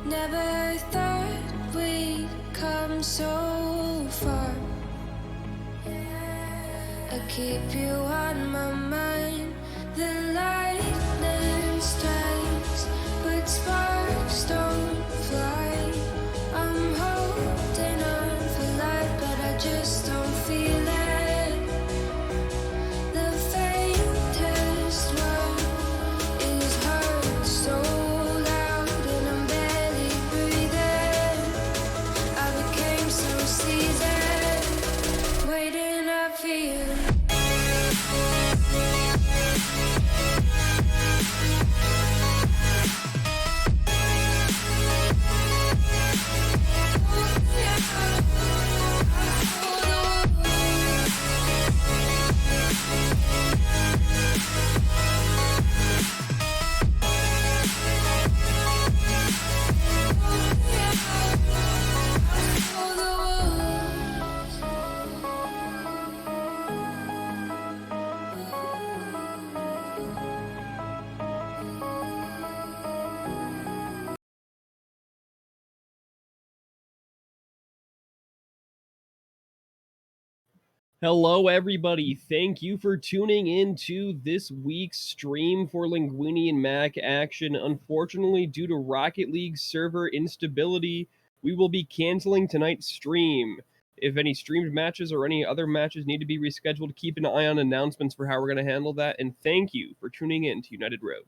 S3: Never thought we'd come so far. I keep you on my mind. The lightning strikes, but sparks don't fly. I'm holding on for life, but I just don't feel it. The faintest one is hurt so loud, and I'm barely breathing. I became so seasoned, waiting up for you.
S4: Hello, everybody. Thank you for tuning in to this week's stream for Linguini and Mac action. Unfortunately, due to Rocket League server instability, we will be canceling tonight's stream. If any streamed matches or any other matches need to be rescheduled, keep an eye on announcements for how we're going to handle that. And thank you for tuning in to United Rogue.